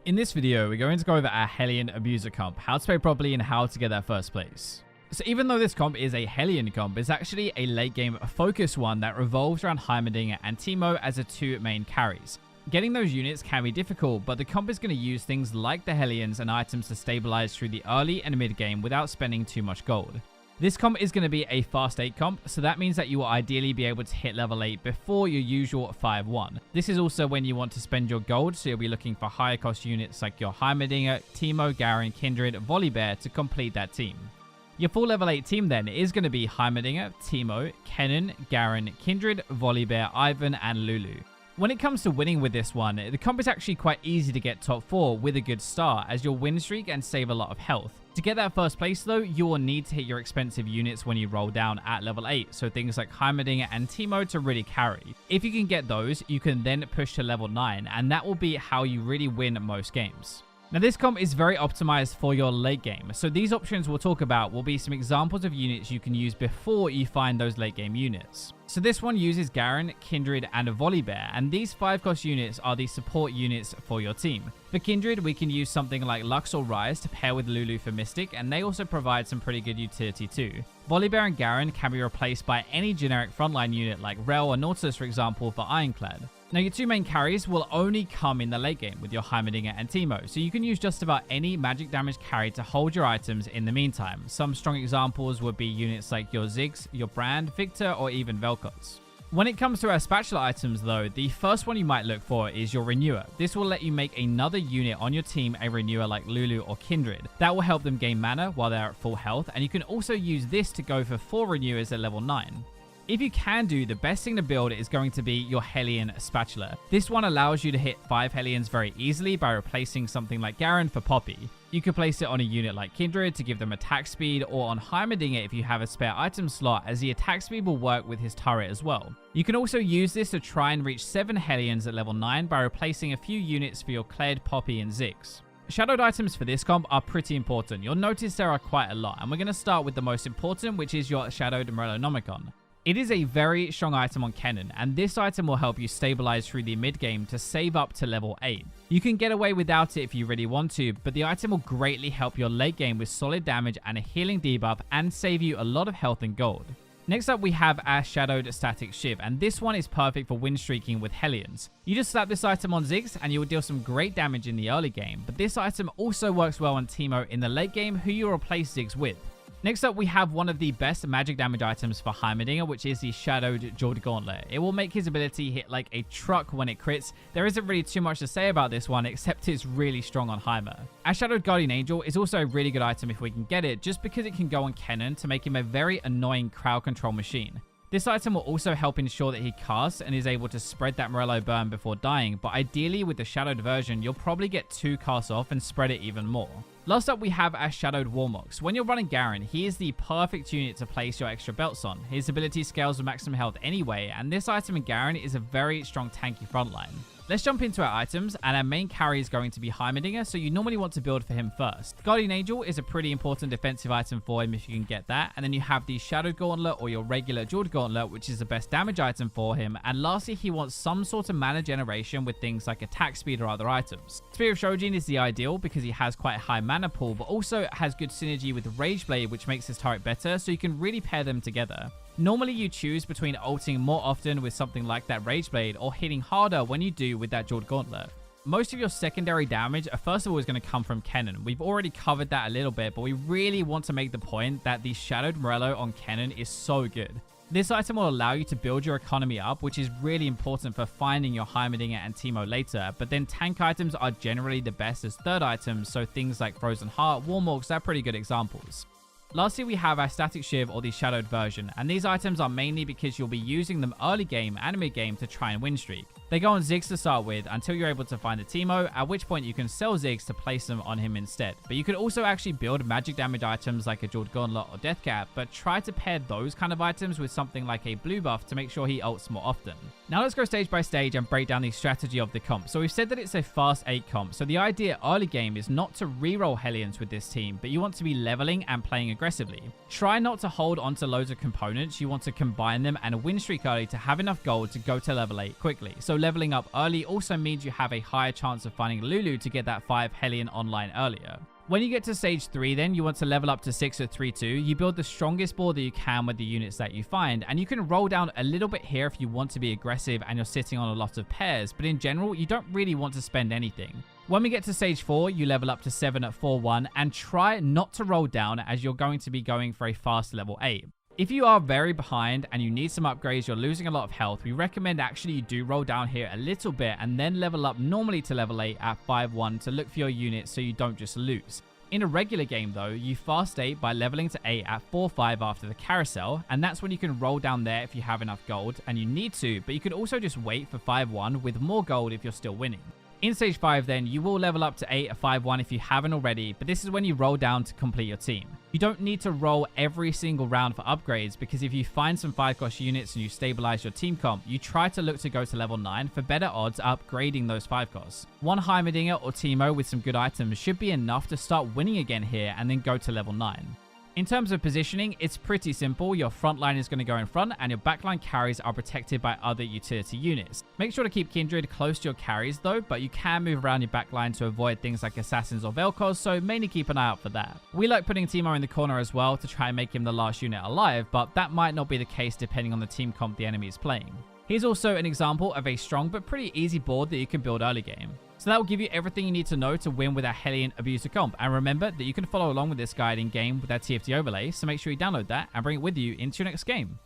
In this video, we're going to go over our Hellion Abuser comp, how to play properly and how to get that first place. So even though this comp is a Hellion comp, it's actually a late game focused one that revolves around Heimerdinger and Teemo as the two main carries. Getting those units can be difficult, but the comp is going to use things like the Hellions and items to stabilize through the early and mid game without spending too much gold. This comp is going to be a fast 8 comp, so that means that you will ideally be able to hit level 8 before your usual 5-1. This is also when you want to spend your gold, so you'll be looking for higher cost units like your Heimerdinger, Teemo, Garen, Kindred, Volibear to complete that team. Your full level 8 team then is going to be Heimerdinger, Teemo, Kennen, Garen, Kindred, Volibear, Ivan, and Lulu. When it comes to winning with this one, the comp is actually quite easy to get top 4 with a good start as you'll win streak and save a lot of health. To get that first place though, you will need to hit your expensive units when you roll down at level 8, so things like Heimerdinger and Teemo to really carry. If you can get those, you can then push to level 9, and that will be how you really win most games. Now this comp is very optimized for your late game, so these options we'll talk about will be some examples of units you can use before you find those late game units. So this one uses Garen, Kindred, and a Volibear, and these 5 cost units are the support units for your team. For Kindred, we can use something like Lux or Rise to pair with Lulu for Mystic, and they also provide some pretty good utility too. Volibear and Garen can be replaced by any generic frontline unit like Rel or Nautilus for example for Ironclad. Now your 2 main carries will only come in the late game with your Heimerdinger and Teemo, so you can use just about any magic damage carry to hold your items in the meantime. Some strong examples would be units like your Ziggs, your Brand, Victor, or even Vel'Koz. When it comes to our spatula items though, the first one you might look for is your Renewer. This will let you make another unit on your team a Renewer like Lulu or Kindred. That will help them gain mana while they're at full health, and you can also use this to go for 4 Renewers at level 9. If you can do, the best thing to build is going to be your Hellion Spatula. This one allows you to hit 5 Hellions very easily by replacing something like Garen for Poppy. You could place it on a unit like Kindred to give them attack speed, or on Heimerdinger if you have a spare item slot, as the attack speed will work with his turret as well. You can also use this to try and reach 7 Hellions at level 9 by replacing a few units for your Kled, Poppy, and Ziggs. Shadowed items for this comp are pretty important. You'll notice there are quite a lot, and we're going to start with the most important, which is your Shadowed Morellonomicon. It is a very strong item on Kennen, and this item will help you stabilize through the mid game to save up to level 8. You can get away without it if you really want to, but the item will greatly help your late game with solid damage and a healing debuff and save you a lot of health and gold. Next up we have our Shadowed Static Shiv, and this one is perfect for win streaking with Hellions. You just slap this item on Ziggs and you will deal some great damage in the early game, but this item also works well on Teemo in the late game, who you replace Ziggs with. Next up, we have one of the best magic damage items for Heimerdinger, which is the Shadowed Jeweled Gauntlet. It will make his ability hit like a truck when it crits. There isn't really too much to say about this one, except it's really strong on Heimer. Our Shadowed Guardian Angel is also a really good item if we can get it, just because it can go on Kennen to make him a very annoying crowd control machine. This item will also help ensure that he casts and is able to spread that Morello burn before dying, but ideally with the Shadowed version, you'll probably get 2 casts off and spread it even more. Last up, we have our Shadowed Warmocks. When you're running Garen, he is the perfect unit to place your extra belts on. His ability scales with maximum health anyway, and this item in Garen is a very strong tanky frontline. Let's jump into our items, and our main carry is going to be Heimerdinger, so you normally want to build for him first. Guardian Angel is a pretty important defensive item for him if you can get that, and then you have the Shadowed Gauntlet or your regular Jeweled Gauntlet, which is the best damage item for him, and lastly he wants some sort of mana generation with things like attack speed or other items. Spear of Shojin is the ideal because he has quite a high mana pool, but also has good synergy with Rage Blade, which makes his turret better, so you can really pair them together. Normally you choose between ulting more often with something like that Rage Blade or hitting harder when you do with that Jeweled Gauntlet. Most of your secondary damage, first of all, is going to come from Kennen. We've already covered that a little bit, but we really want to make the point that the Shadowed Morello on Kennen is so good. This item will allow you to build your economy up, which is really important for finding your Heimerdinger and Teemo later, but then tank items are generally the best as third items, so things like Frozen Heart, Warmocks are pretty good examples. Lastly, we have our Static Shiv or the Shadowed version, and these items are mainly because you'll be using them early game and mid game to try and win streak. They go on Ziggs to start with until you're able to find a Teemo, at which point you can sell Ziggs to place them on him instead. But you could also actually build magic damage items like a Jeweled Gauntlet or Death Cap, but try to pair those kind of items with something like a blue buff to make sure he ults more often. Now let's go stage by stage and break down the strategy of the comp. So we've said that it's a fast 8 comp, so the idea early game is not to reroll Hellions with this team, but you want to be leveling and playing aggressively. Try not to hold onto loads of components, you want to combine them and win streak early to have enough gold to go to level 8 quickly. So leveling up early also means you have a higher chance of finding Lulu to get that 5 Hellion online earlier. When you get to stage 3 then, you want to level up to 6 or 3-2. You build the strongest board that you can with the units that you find, and you can roll down a little bit here if you want to be aggressive and you're sitting on a lot of pairs, but in general, you don't really want to spend anything. When we get to stage 4, you level up to 7 at 4-1 and try not to roll down as you're going to be going for a fast level 8. If you are very behind and you need some upgrades, you're losing a lot of health, we recommend actually you do roll down here a little bit and then level up normally to level 8 at 5-1 to look for your units so you don't just lose. In a regular game though, you fast 8 by leveling to 8 at 4-5 after the carousel, and that's when you can roll down there if you have enough gold, and you need to, but you can also just wait for 5-1 with more gold if you're still winning. In stage 5 then, you will level up to 8 at 5-1 if you haven't already, but this is when you roll down to complete your team. You don't need to roll every single round for upgrades, because if you find some 5-cost units and you stabilize your team comp, you try to look to go to level 9 for better odds upgrading those 5-costs. One Heimerdinger or Teemo with some good items should be enough to start winning again here and then go to level 9. In terms of positioning, it's pretty simple. Your front line is going to go in front and your backline carries are protected by other utility units. Make sure to keep Kindred close to your carries though, but you can move around your backline to avoid things like assassins or Vel'Koz, so mainly keep an eye out for that. We like putting Teemo in the corner as well to try and make him the last unit alive, but that might not be the case depending on the team comp the enemy is playing. Here's also an example of a strong but pretty easy board that you can build early game. So that will give you everything you need to know to win with our Hellion Abuser comp. And remember that you can follow along with this guide in game with our TFT overlay, so make sure you download that and bring it with you into your next game.